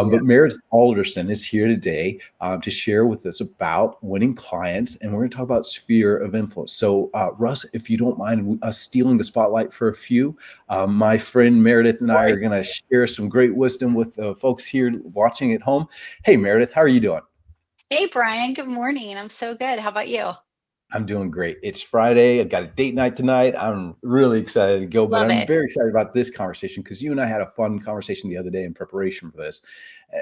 But Meredith Alderson is here today to share with us about winning clients, and we're going to talk about sphere of influence. So, Russ, if you don't mind us stealing the spotlight for a few, my friend Meredith and I are going to share some great wisdom with folks here watching at home. Hey, Meredith, how are you doing? Hey, Bryon. Good morning. I'm so good. How about you? I'm doing great. It's Friday. I've got a date night tonight. I'm really excited to go, but Love I'm it. very excited about this conversation because you and I had a fun conversation the other day in preparation for this.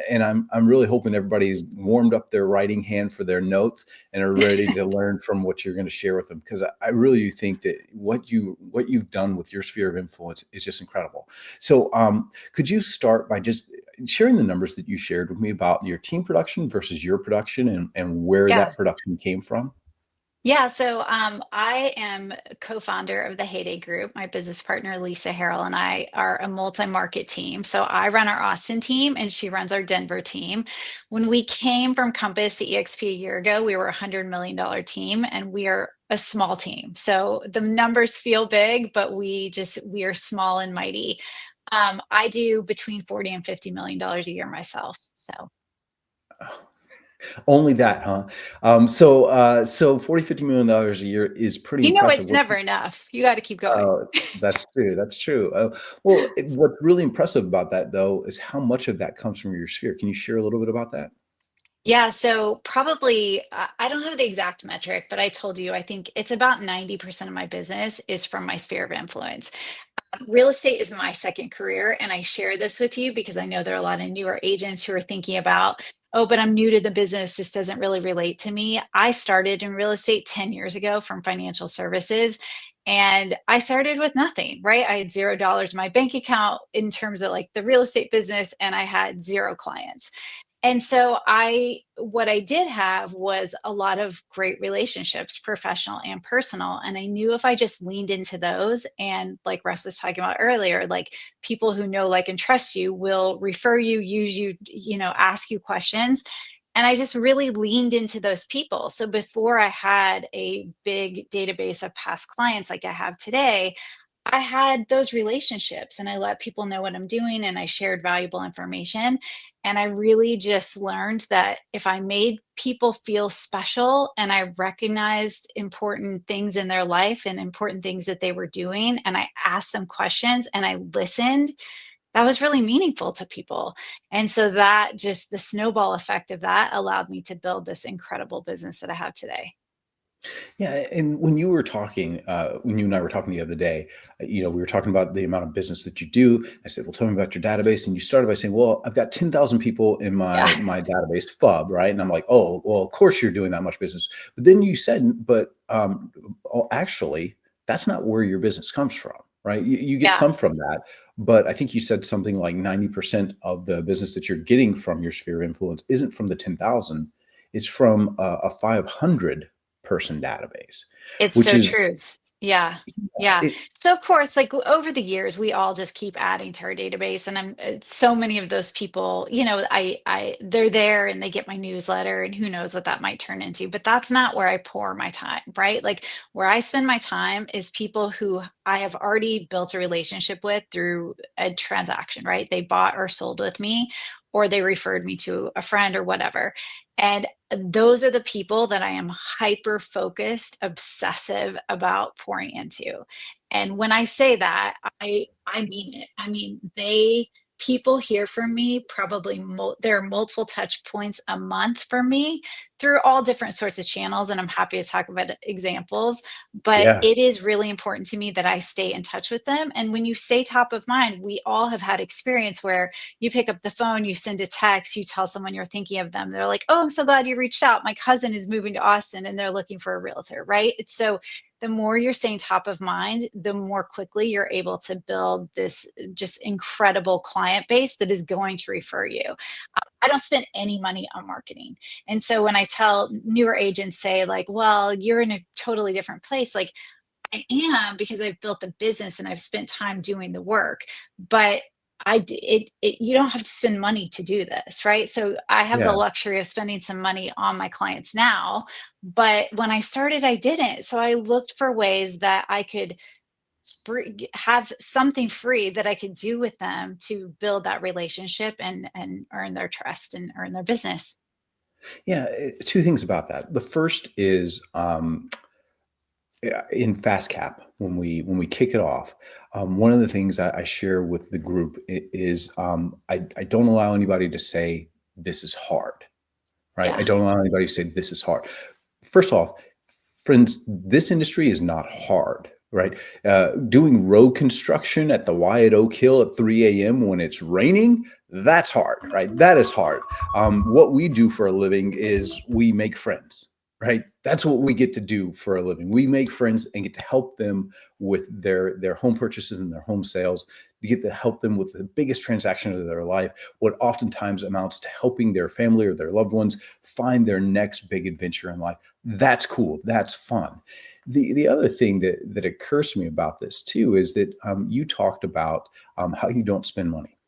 And I'm really hoping everybody's warmed up their writing hand for their notes and are ready to learn from what you're going to share with them. Because I really do think that what you've done with your sphere of influence is just incredible. So could you start by just sharing the numbers that you shared with me about your team production versus your production and where Yeah. that production came from? Yeah. I am co-founder of the Heyday Group. My business partner, Lisa Harrell, and I are a multi-market team. So I run our Austin team and she runs our Denver team. When we came from Compass to EXP a year ago, we were a $100 million team and we are a small team. So the numbers feel big, but we are small and mighty. I do between 40 and $50 million a year myself. So Only that, huh? So 40, $50 million a year is pretty impressive. it's never enough. You got to keep going. Uh, that's true. That's true. What's really impressive about that, though, is how much of that comes from your sphere. Can you share a little bit about that? Yeah, so probably I don't have the exact metric, but I told you I think it's about 90% of my business is from my sphere of influence. Real estate is my second career, and I share this with you because I know there are a lot of newer agents who are thinking about, oh, but I'm new to the business. This doesn't really relate to me. I started in real estate 10 years ago from financial services. And I started with nothing, right? I had $0 in my bank account in terms of like the real estate business, and I had zero clients. And so what I did have was a lot of great relationships, professional and personal. And I knew if I just leaned into those and like Russ was talking about earlier, like people who know, like, and trust you will refer you, use you, ask you questions. And I just really leaned into those people. So before I had a big database of past clients like I have today, I had those relationships and I let people know what I'm doing and I shared valuable information. And I really just learned that if I made people feel special and I recognized important things in their life and important things that they were doing, and I asked them questions and I listened, that was really meaningful to people. And so that just the snowball effect of that allowed me to build this incredible business that I have today. Yeah, and when you were talking, when you and I were talking the other day, we were talking about the amount of business that you do. I said, "Well, tell me about your database," and you started by saying, "Well, I've got 10,000 people in my Yeah. my database FUB, right?" And I'm like, "Oh, well, of course you're doing that much business." But then you said, "But actually, that's not where your business comes from, right? You get Yeah. some from that, but I think you said something like 90% of the business that you're getting from your sphere of influence isn't from the 10,000; it's from a 500 person database, It's which so is true. Yeah. Yeah. it. So of course, like over the years, we all just keep adding to our database. And so many of those people, they're there and they get my newsletter and who knows what that might turn into, but that's not where I pour my time, right? Like where I spend my time is people who I have already built a relationship with through a transaction, right? They bought or sold with me, or they referred me to a friend or whatever. And those are the people that I am hyper focused, obsessive about pouring into. And when I say that, I mean it. I mean, people hear from me probably there are multiple touch points a month for me through all different sorts of channels, and I'm happy to talk about examples, but Yeah. it is really important to me that I stay in touch with them. And when you stay top of mind, we all have had experience where you pick up the phone, you send a text, you tell someone you're thinking of them. They're like, "Oh, I'm so glad you reached out. My cousin is moving to Austin and they're looking for a realtor," right? It's so the more you're staying top of mind, the more quickly you're able to build this just incredible client base that is going to refer you. I don't spend any money on marketing. And so when I tell newer agents, say, like, well, you're in a totally different place, like, I am because I've built a business and I've spent time doing the work. But you don't have to spend money to do this, right? So I have the Yeah. luxury of spending some money on my clients now, but when I started, I didn't. So I looked for ways that I could have something free that I could do with them to build that relationship and earn their trust and earn their business. Yeah, two things about that. The first is in fast cap when we kick it off. One of the things I share with the group is I don't allow anybody to say this is hard, right? I Yeah. don't allow anybody to say this is hard. First off, friends, this industry is not hard, right? Doing road construction at the Wyatt Oak Hill at 3 a.m. when it's raining, that's hard, right? That is hard. What we do for a living is we make friends, right? That's what we get to do for a living. We make friends and get to help them with their home purchases and their home sales. We get to help them with the biggest transaction of their life, what oftentimes amounts to helping their family or their loved ones find their next big adventure in life. That's cool. That's fun. The other thing that occurs to me about this too is that you talked about how you don't spend money.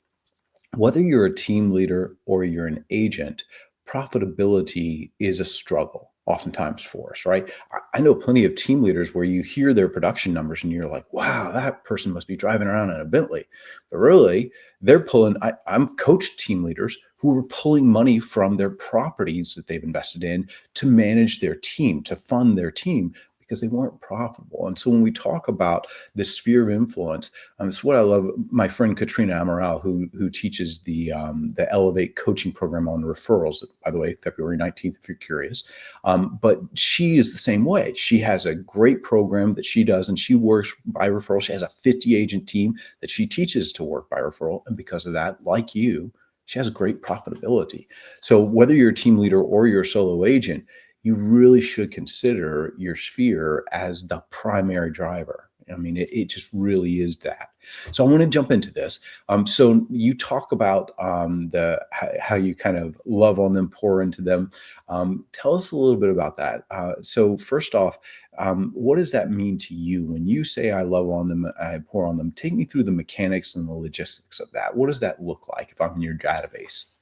Whether you're a team leader or you're an agent, profitability is a struggle oftentimes for us, right? I know plenty of team leaders where you hear their production numbers and you're like, wow, that person must be driving around in a Bentley. But really, they're pulling, I'm coached team leaders who are pulling money from their properties that they've invested in to manage their team, to fund their team because they weren't profitable. And so when we talk about the sphere of influence, it's what I love. My friend Katrina Amaral, who teaches the Elevate coaching program on referrals. By the way, February 19th, if you're curious. But she is the same way. She has a great program that she does, and she works by referral. She has a 50 agent team that she teaches to work by referral, and because of that, like you, she has great profitability. So whether you're a team leader or you're a solo agent, you really should consider your sphere as the primary driver. I mean, it just really is that. So I want to jump into this. So you talk about how you kind of love on them, pour into them. Tell us a little bit about that. So first off, what does that mean to you when you say I love on them, I pour on them? Take me through the mechanics and the logistics of that. What does that look like if I'm in your database?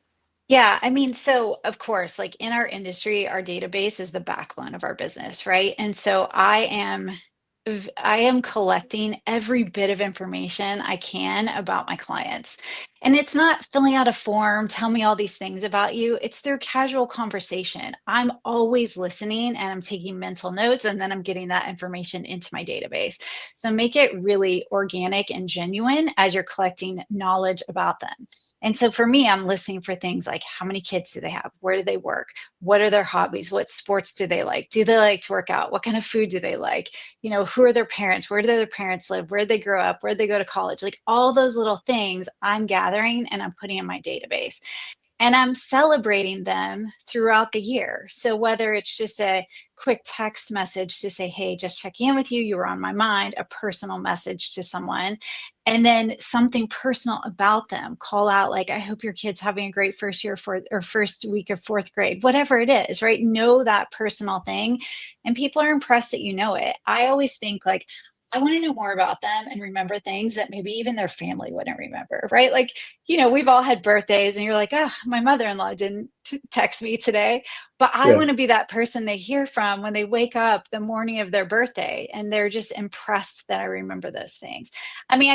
Yeah, I mean, so of course, like in our industry, our database is the backbone of our business, right? And so I am collecting every bit of information I can about my clients. And it's not filling out a form, tell me all these things about you. It's through casual conversation. I'm always listening and I'm taking mental notes and then I'm getting that information into my database. So make it really organic and genuine as you're collecting knowledge about them. And so for me, I'm listening for things like how many kids do they have? Where do they work? What are their hobbies? What sports do they like? Do they like to work out? What kind of food do they like? Who are their parents? Where do their parents live? Where did they grow up? Where did they go to college? Like all those little things I'm gathering and I'm putting in my database and I'm celebrating them throughout the year. So whether it's just a quick text message to say, hey, just checking in with you, you were on my mind, a personal message to someone, and then something personal about them, call out like, I hope your kid's having a great first year for or first week of fourth grade, whatever it is, right? Know that personal thing. And people are impressed that you know it. I always think like, I want to know more about them and remember things that maybe even their family wouldn't remember, right? Like, we've all had birthdays and you're like, oh, my mother-in-law didn't text me today. But I Yeah. want to be that person they hear from when they wake up the morning of their birthday and they're just impressed that I remember those things. I mean,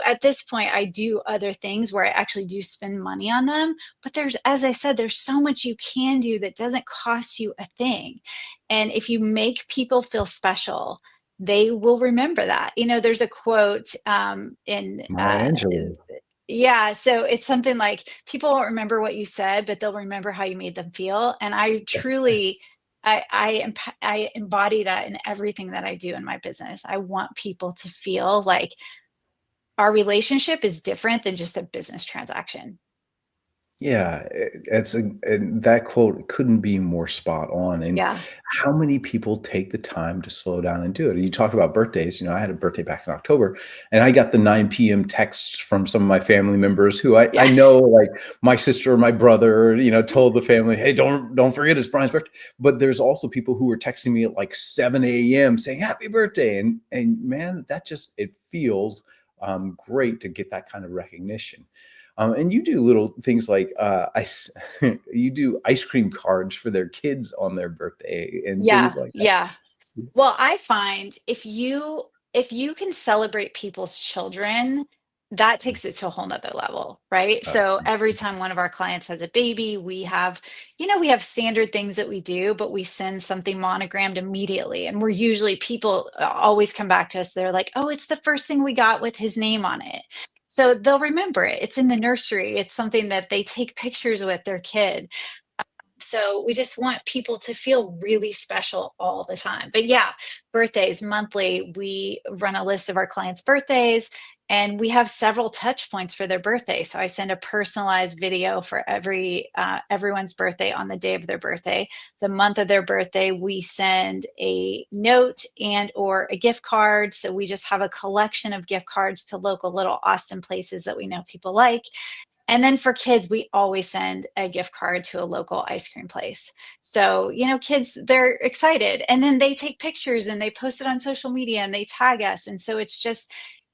at this point, I do other things where I actually do spend money on them. But as I said, there's so much you can do that doesn't cost you a thing. And if you make people feel special, they will remember that. There's a quote in Maya Angelou. yeah, so it's something like people won't remember what you said, but they'll remember how you made them feel. And I truly, I embody that in everything that I do in my business. I want people to feel like our relationship is different than just a business transaction. Yeah, and that quote couldn't be more spot on. And Yeah. how many people take the time to slow down and do it? And you talked about birthdays. I had a birthday back in October, and I got the 9 p.m. texts from some of my family members who I Yeah. know, like my sister or my brother, told the family, "Hey, don't forget it's Brian's birthday." But there's also people who were texting me at like 7 a.m. saying "Happy birthday," and man, that just it feels great to get that kind of recognition. And you do little things like you do ice cream cards for their kids on their birthday and things Yeah. like that. Yeah. Well, I find if you if you can celebrate people's children, that takes it to a whole nother level, right? So every time one of our clients has a baby, we have, we have standard things that we do, but we send something monogrammed immediately. And we're usually, people always come back to us. They're like, oh, it's the first thing we got with his name on it. So they'll remember it. It's in the nursery. It's something that they take pictures with their kid. So we just want people to feel really special all the time. But yeah, birthdays monthly, we run a list of our clients' birthdays and we have several touch points for their birthday. So I send a personalized video for everyone's birthday on the day of their birthday. The month of their birthday, we send a note and or a gift card. So we just have a collection of gift cards to local little Austin places that we know people like. And then for kids, we always send a gift card to a local ice cream place. So, kids, they're excited. And then they take pictures and they post it on social media and they tag us. And so it's just,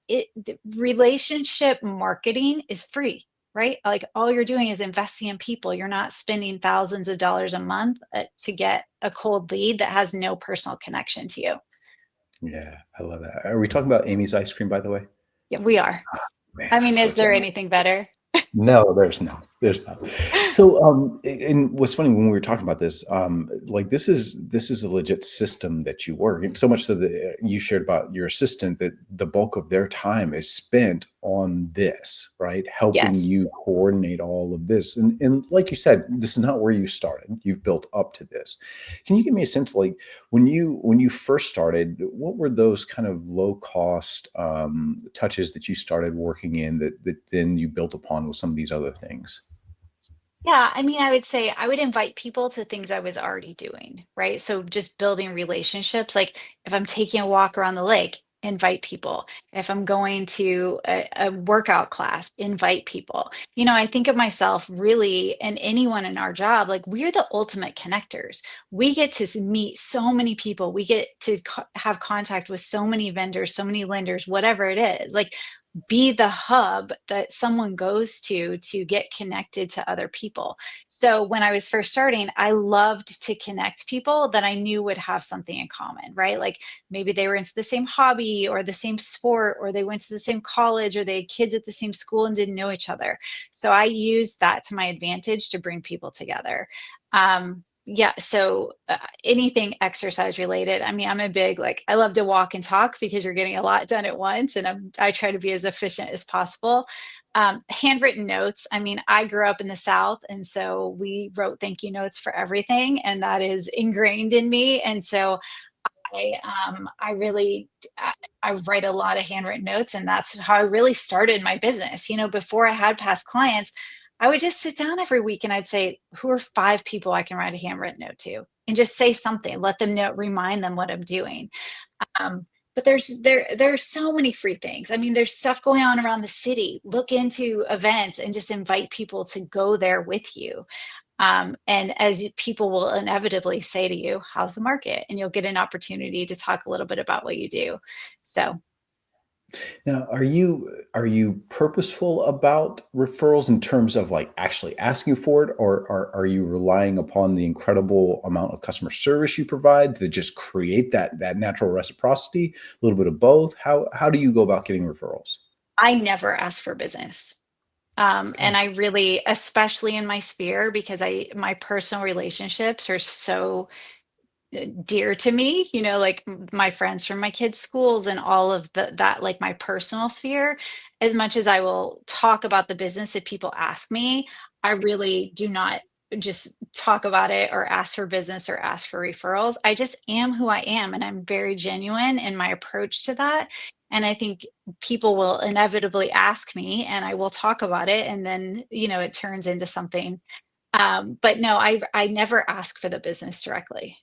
the relationship marketing is free, right? Like all you're doing is investing in people. You're not spending thousands of dollars a month to get a cold lead that has no personal connection to you. Yeah, I love that. Are we talking about Amy's ice cream, by the way? Yeah, we are. Man, I I'm mean, so is there jealous. anything better? No, there's not. There's not. So, and what's funny when we were talking about this, like this is a legit system that you work, and so much so that you shared about your assistant that the bulk of their time is spent on this, right? Helping Yes. you coordinate all of this, and like you said, this is not where you started. You've built up to this. Can you give me a sense, like when you first started, what were those kind of low cost touches that you started working in that then you built upon with some of these other things? Yeah, I mean, I would say I would invite people to things I was already doing, right? So just building relationships. Like if I'm taking a walk around the lake, invite people. If I'm going to a workout class, invite people. I think of myself really and anyone in our job, like we're the ultimate connectors. We get to meet so many people. We get to have contact with so many vendors, so many lenders, whatever it is. Like be the hub that someone goes to get connected to other people. So when I was first starting, I loved to connect people that I knew would have something in common, right? Like maybe they were into the same hobby or the same sport, or they went to the same college, or they had kids at the same school and didn't know each other. So I used that to my advantage to bring people together. Yeah, so anything exercise related. I mean, I'm a big, like, I love to walk and talk because you're getting a lot done at once, and I try to be as efficient as possible. Handwritten notes. I mean, I grew up in the South, and so we wrote thank you notes for everything, and that is ingrained in me. And so I really I write a lot of handwritten notes, and that's how I really started my business. Before I had past clients, I would just sit down every week and I'd say, who are 5 people I can write a handwritten note to, and just say something, let them know, remind them what I'm doing. Um, but there's so many free things. I mean, there's stuff going on around the city. Look into events and just invite people to go there with you. And people will inevitably say to you, how's the market? And you'll get an opportunity to talk a little bit about what you do. So, Now, are you purposeful about referrals in terms of like actually asking for it, or are you relying upon the incredible amount of customer service you provide to just create that natural reciprocity? A little bit of both. How do you go about getting referrals? I never ask for business. Okay. And I really, especially in my sphere, because my personal relationships are so dear to me, like my friends from my kids' schools and all of that, like my personal sphere. As much as I will talk about the business if people ask me, I really do not just talk about it or ask for business or ask for referrals. I just am who I am, and I'm very genuine in my approach to that. And I think people will inevitably ask me, and I will talk about it, and then it turns into something. But no, I never ask for the business directly.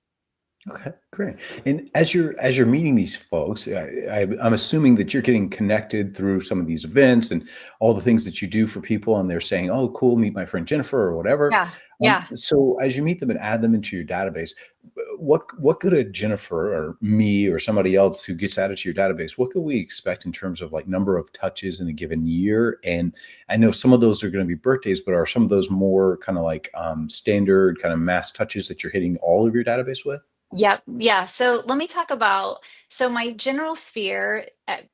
Okay, great. And as you're meeting these folks, I'm assuming that you're getting connected through some of these events and all the things that you do for people, and they're saying, "Oh, cool, meet my friend Jennifer" or whatever. Yeah, yeah. So as you meet them and add them into your database, what could a Jennifer or me or somebody else who gets added to your database, what could we expect in terms of like number of touches in a given year? And I know some of those are going to be birthdays, but are some of those more kind of like standard kind of mass touches that you're hitting all of your database with? Yep. Yeah. So let me talk about, so my general sphere,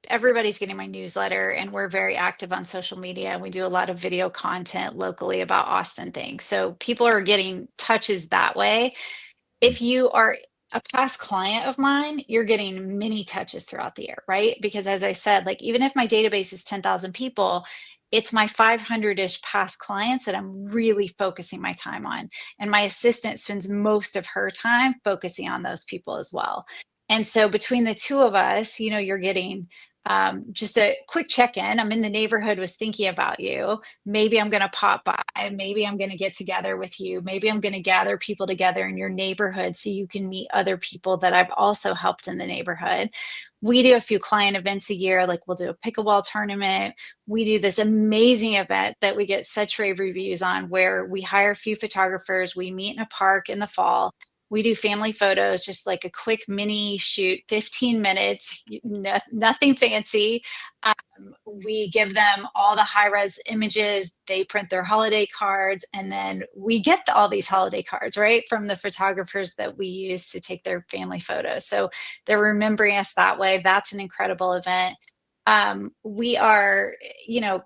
everybody's getting my newsletter and we're very active on social media. And we do a lot of video content locally about Austin things. So people are getting touches that way. If you are a past client of mine, you're getting many touches throughout the year, right? Because as I said, like even if my database is 10,000 people, it's my 500-ish past clients that I'm really focusing my time on. And my assistant spends most of her time focusing on those people as well. And so between the two of us, you're getting just a quick check-in. I'm in the neighborhood, was thinking about you. Maybe I'm going to pop by. Maybe I'm going to get together with you. Maybe I'm going to gather people together in your neighborhood so you can meet other people that I've also helped in the neighborhood. We do a few client events a year, like we'll do a pickleball tournament. We do this amazing event that we get such rave reviews on where we hire a few photographers. We meet in a park in the fall. We do family photos, just like a quick mini shoot, 15 minutes, nothing fancy. We give them all the high res images. They print their holiday cards, and then we get all these holiday cards, right, from the photographers that we use to take their family photos. So they're remembering us that way. That's an incredible event. We are, you know,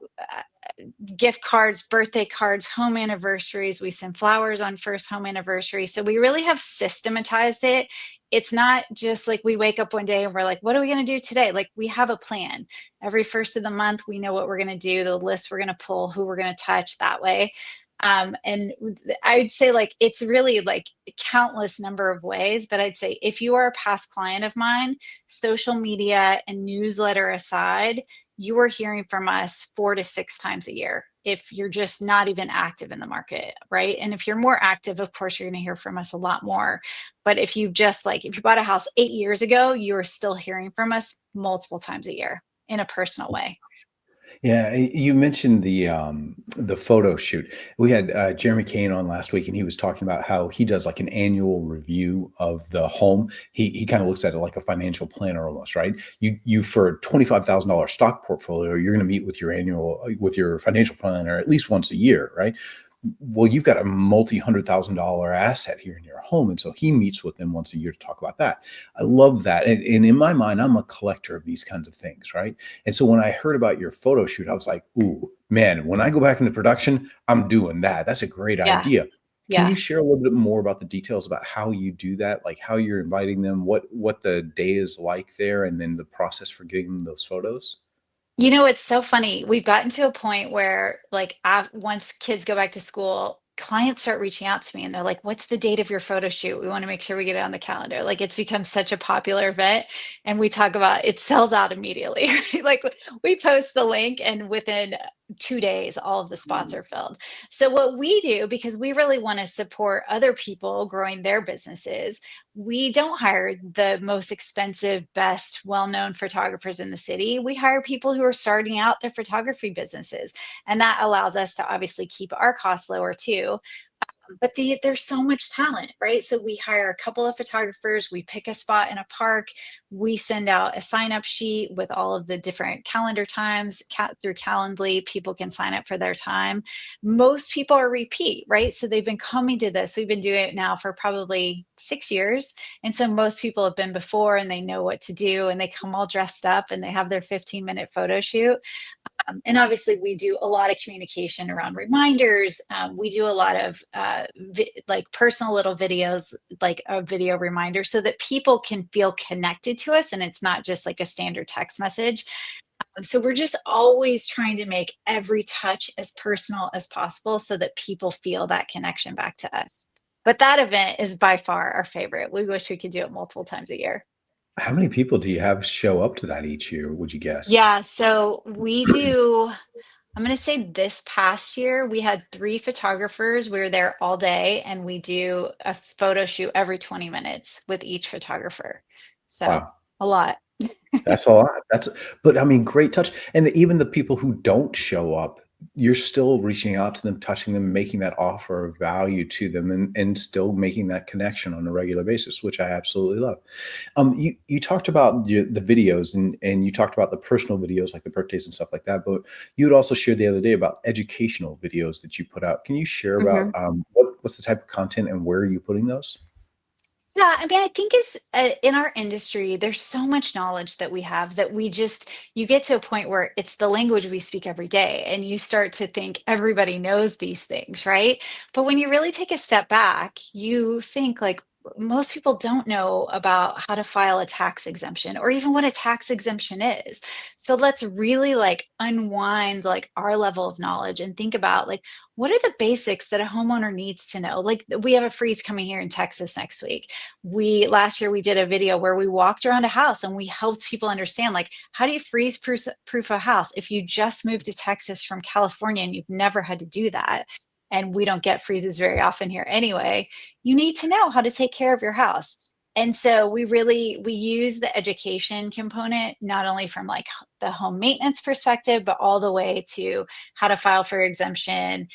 gift cards, birthday cards, home anniversaries. We send flowers on first home anniversary. So we really have systematized it. It's not just like we wake up one day and we're like, what are we going to do today? Like we have a plan. Every first of the month, we know what we're going to do, the list we're going to pull, who we're going to touch that way. And I would say like it's really like countless number of ways, but I'd say if you are a past client of mine, social media and newsletter aside, you are hearing from us 4 to 6 times a year if you're just not even active in the market, right? And if you're more active, of course, you're going to hear from us a lot more. But if you just like, if you bought a house 8 years ago, you're still hearing from us multiple times a year in a personal way. Yeah, you mentioned the photo shoot. We had Jeremy Kane on last week, and he was talking about how he does like an annual review of the home. He kind of looks at it like a financial planner almost, right? You for a $25,000 stock portfolio, you're going to meet with your financial planner at least once a year, right? Well, you've got a multi-$100,000 asset here in your home. And so he meets with them once a year to talk about that. I love that. And in my mind, I'm a collector of these kinds of things, right? And so when I heard about your photo shoot, I was like, ooh, man, when I go back into production, I'm doing that. That's a great Yeah. idea. Can Yeah. you share a little bit more about the details about how you do that? Like how you're inviting them, what the day is like there, and then the process for getting them those photos? It's so funny. We've gotten to a point where, like, once kids go back to school, clients start reaching out to me and they're like, what's the date of your photo shoot? We want to make sure we get it on the calendar. Like, it's become such a popular event. And we talk about it sells out immediately. Right? Like, we post the link, and within 2 days, all of the spots are filled. So, what we do, because we really want to support other people growing their businesses, we don't hire the most expensive, best, well known photographers in the city. We hire people who are starting out their photography businesses. And that allows us to obviously keep our costs lower too. But there's so much talent, right? So we hire a couple of photographers, we pick a spot in a park, we send out a sign up sheet with all of the different calendar times through Calendly. People can sign up for their time. Most people are repeat, right? So they've been coming to this. We've been doing it now for probably 6 years. And so most people have been before and they know what to do, and they come all dressed up and they have their 15-minute photo shoot. And obviously, we do a lot of communication around reminders. We do a lot of like personal little videos, like a video reminder, so that people can feel connected to us and it's not just like a standard text message. So we're just always trying to make every touch as personal as possible so that people feel that connection back to us. But that event is by far our favorite. We wish we could do it multiple times a year. How many people do you have show up to that each year, would you guess? Yeah, so we do. I'm going to say this past year, we had 3 photographers. We were there all day, and we do a photo shoot every 20 minutes with each photographer. So Wow. a lot. That's a lot. But I mean, great touch. And even the people who don't show up, you're still reaching out to them, touching them, making that offer of value to them, and still making that connection on a regular basis, which I absolutely love. You talked about the videos, and you talked about the personal videos, like the birthdays and stuff like that. But you had also shared the other day about educational videos that you put out. Can you share about what's the type of content and where are you putting those? Yeah, I mean, I think it's in our industry, there's so much knowledge that we have that we just, you get to a point where it's the language we speak every day, and you start to think everybody knows these things, right? But when you really take a step back, you think like most people don't know about how to file a tax exemption or even what a tax exemption is. So let's really like unwind like our level of knowledge and think about like, what are the basics that a homeowner needs to know? Like we have a freeze coming here in Texas next week. We last year we did a video where we walked around a house and we helped people understand like, how do you freeze proof a house if you just moved to Texas from California and you've never had to do that, and we don't get freezes very often here anyway. You need to know how to take care of your house. And so we use the education component not only from like the home maintenance perspective, but all the way to how to file for exemption,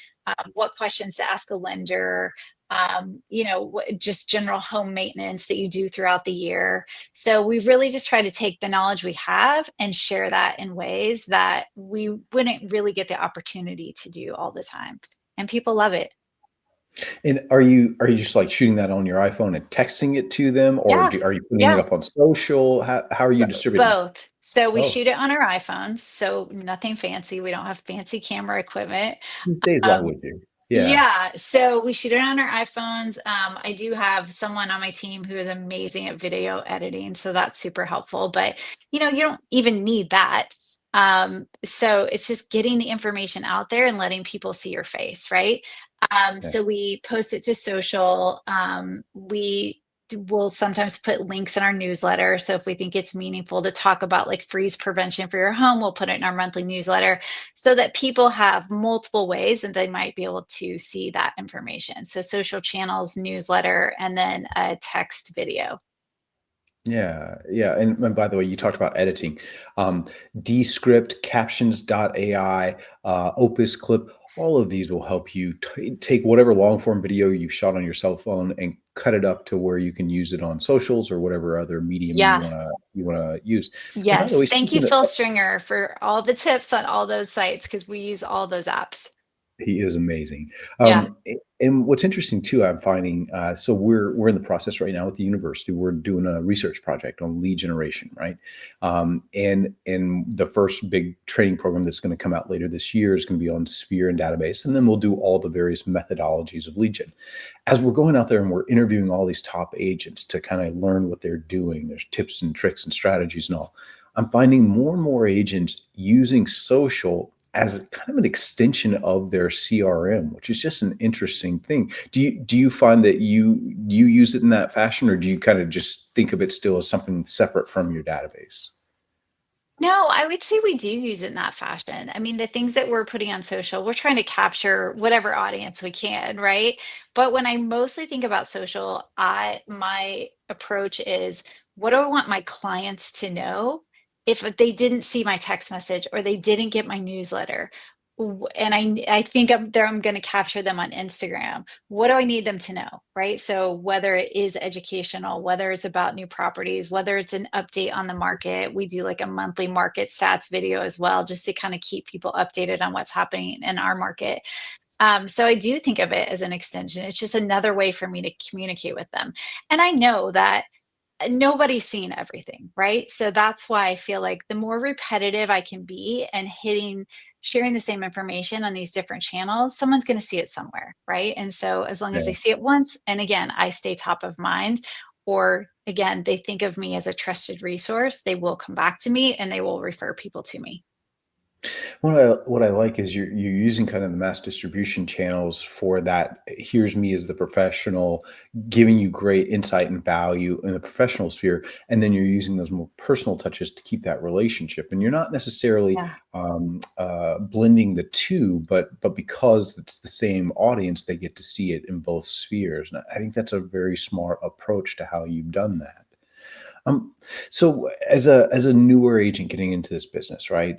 what questions to ask a lender, just general home maintenance that you do throughout the year. So we really just try to take the knowledge we have and share that in ways that we wouldn't really get the opportunity to do all the time. And people love it. And are you just like shooting that on your iPhone and texting it to them, or Yeah. are you putting it Yeah. up on social? How are you distributing? Both. So we Oh, shoot it on our iPhones. So nothing fancy. We don't have fancy camera equipment. these days, why Um, would you? Yeah, Yeah, so we shoot it on our iPhones. I do have someone on my team who is amazing at video editing, so that's super helpful. But you don't even need that. So it's just getting the information out there and letting people see your face, right? yeah. So we post it to social. Will sometimes put links in our newsletter. So if we think it's meaningful to talk about like freeze prevention for your home, we'll put it in our monthly newsletter so that people have multiple ways and they might be able to see that information. So social channels, newsletter, and then a text video. Yeah, yeah, and by the way, you talked about editing. Um, Descript, Captions.ai, Opus Clip, all of these will help you take whatever long form video you shot on your cell phone and cut it up to where you can use it on socials or whatever other medium you Yeah. wanna use. And by the Yes. way, Thank you, speaking of, Phil Stringer, for all the tips on all those sites because we use all those apps. he is amazing. Yeah. And what's interesting too, I'm finding, so we're in the process right now with the university. We're doing a research project on lead generation, right? And the first big training program that's going to come out later this year is going to be on Sphere and database, and then we'll do all the various methodologies of lead gen. As we're going out there and we're interviewing all these top agents to kind of learn what they're doing, there's tips and tricks and strategies and all. I'm finding more and more agents using social as kind of an extension of their CRM, which is just an interesting thing. Do you find that you use it in that fashion, or do you kind of just think of it still as something separate from your database? No, I would say we do use it in that fashion. I mean, the things that we're putting on social, we're trying to capture whatever audience we can, right? But when I mostly think about social, my approach is what do I want my clients to know if they didn't see my text message or they didn't get my newsletter? And I think I'm going to capture them on Instagram. What do I need them to know, right? So whether it is educational, whether it's about new properties, whether it's an update on the market, we do like a monthly market stats video as well, just to kind of keep people updated on what's happening in our market. So I do think of it as an extension. It's just another way for me to communicate with them. And I know that nobody's seen everything, right? So that's why I feel like the more repetitive I can be and sharing the same information on these different channels, someone's going to see it somewhere, right? And so as long as they see it once, and again, I stay top of mind, or again, they think of me as a trusted resource, they will come back to me and they will refer people to me. What I like is you're using kind of the mass distribution channels for that. Here's me as the professional, giving you great insight and value in the professional sphere, and then you're using those more personal touches to keep that relationship. And you're not necessarily Yeah. blending the two, but because it's the same audience, they get to see it in both spheres. And I think that's a very smart approach to how you've done that. Um, so as a newer agent getting into this business, right?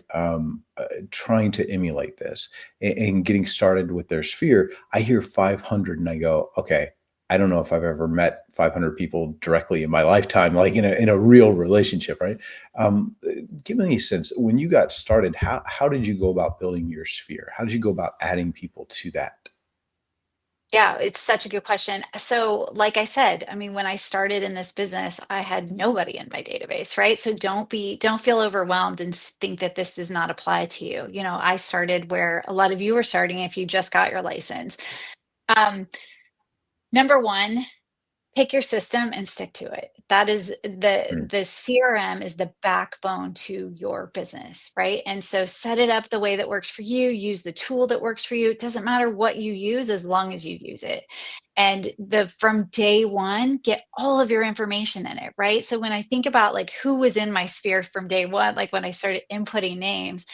Trying to emulate this and getting started with their sphere, I hear 500 and I go, okay, I don't know if I've ever met 500 people directly in my lifetime, like in a real relationship, right? Give me a sense when you got started, how did you go about building your sphere? How did you go about adding people to that? Yeah, it's such a good question. So, like I said, I mean, when I started in this business, I had nobody in my database, right? So don't feel overwhelmed and think that this does not apply to you. You know, I started where a lot of you are starting if you just got your license. Um, Number one, pick your system and stick to it. That is Mm. the CRM is the backbone to your business, right? And so set it up the way that works for you, use the tool that works for you. It doesn't matter what you use as long as you use it. And the from day one, get all of your information in it, right? So when I think about like who was in my sphere from day one, like when I started inputting names,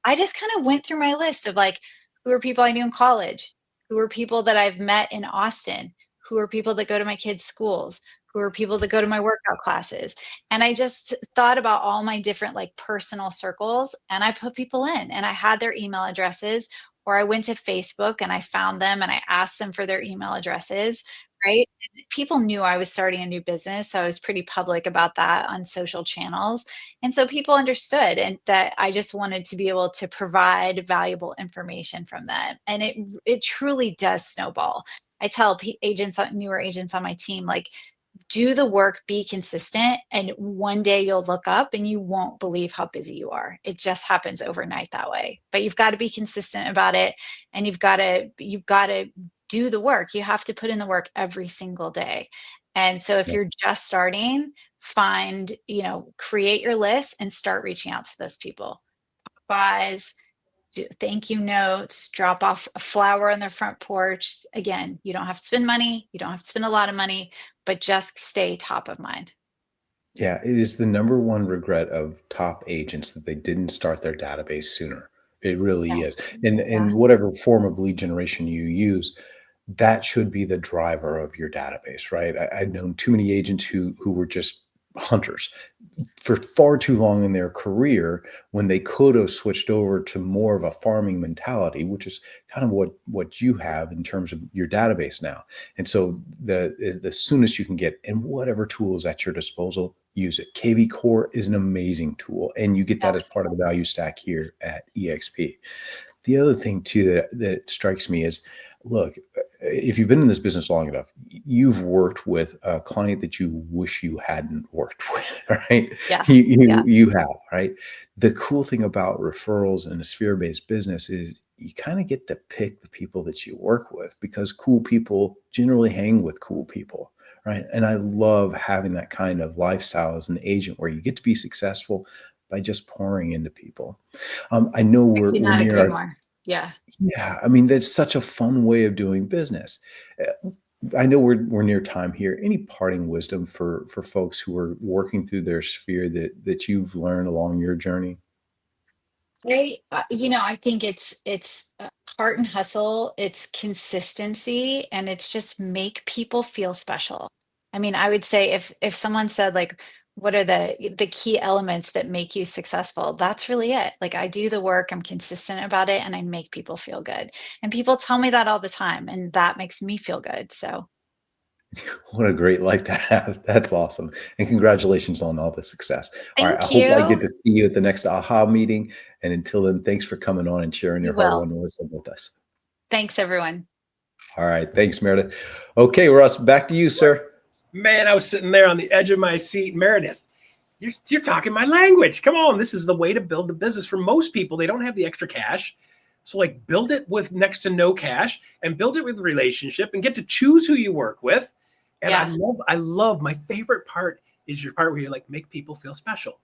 I just kind of went through my list of like, who are people I knew in college? Who are people that I've met in Austin? Who are people that go to my kids' schools? Who are people that go to my workout classes? And I just thought about all my different like personal circles and I put people in and I had their email addresses, or I went to Facebook and I found them and I asked them for their email addresses, right? And people knew I was starting a new business. So I was pretty public about that on social channels. And so people understood and that I just wanted to be able to provide valuable information from that. And it truly does snowball. I tell agents, newer agents on my team, like, do the work, be consistent, and one day you'll look up and you won't believe how busy you are. It just happens overnight that way. But you've got to be consistent about it, and you've got to do the work. You have to put in the work every single day. And so if Yeah. you're just starting, create your list and start reaching out to those people. Buys, do thank you notes, drop off a flower on their front porch. Again, you don't have to spend money, you don't have to spend a lot of money, but just stay top of mind. Yeah, it is the number one regret of top agents that they didn't start their database sooner. It really Yeah, is. And yeah, whatever form of lead generation you use, that should be the driver of your database, right? I've known too many agents who were just hunters for far too long in their career when they could have switched over to more of a farming mentality, which is kind of what you have in terms of your database now. And so the soonest you can get and whatever tools at your disposal, use it. KV Core is an amazing tool, and you get yeah. that as part of the value stack here at EXP. The other thing too that strikes me is, look, if you've been in this business long enough, you've worked with a client that you wish you hadn't worked with, right? Yeah, You yeah. you you have, right? The cool thing about referrals in a sphere-based business is you kind of get to pick the people that you work with because cool people generally hang with cool people, right? And I love having that kind of lifestyle as an agent where you get to be successful by just pouring into people. I know I could we're not near agree our more. Yeah. yeah, I mean, that's such a fun way of doing business. I know we're near time here. Any parting wisdom for folks who are working through their sphere that you've learned along your journey? I think it's heart and hustle, it's consistency, and it's just make people feel special. I mean, I would say if someone said like, what are the key elements that make you successful? That's really it. Like I do the work, I'm consistent about it, and I make people feel good. And people tell me that all the time, and that makes me feel good. So What a great life to have. That's awesome. And congratulations on all the success. All right. I thank hope I get you. to see you at the next AHA meeting. And until then, thanks for coming on and sharing your You hard will. won wisdom with us. Thanks, everyone. All right. Thanks, Meredith. Okay, Russ, back to you, sir. Man, I was sitting there on the edge of my seat. Meredith, you're talking my language. Come on. This is the way to build the business. For most people, they don't have the extra cash. So, like, build it with next to no cash and build it with a relationship and get to choose who you work with. And Yeah. I love my favorite part is your part where you're like, make people feel special.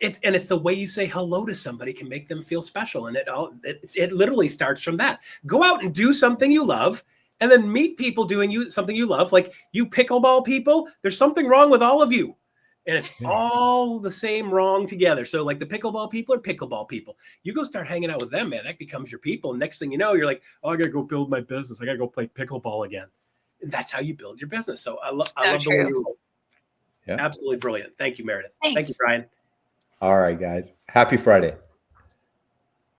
It's the way you say hello to somebody can make them feel special, and it literally starts from that. Go out and do something you love, and then meet people doing something you love. Like you pickleball people, there's something wrong with all of you, and it's Yeah. all the same wrong together. So like the pickleball people are pickleball people. You go start hanging out with them, man. That becomes your people. And next thing you know, you're like, oh, I gotta go build my business. I gotta go play pickleball again. And that's how you build your business. So I So love the way true. you roll. Yeah. Absolutely brilliant. Thank you, Meredith. Thank you, Thanks. Bryon. All right, guys. Happy Friday.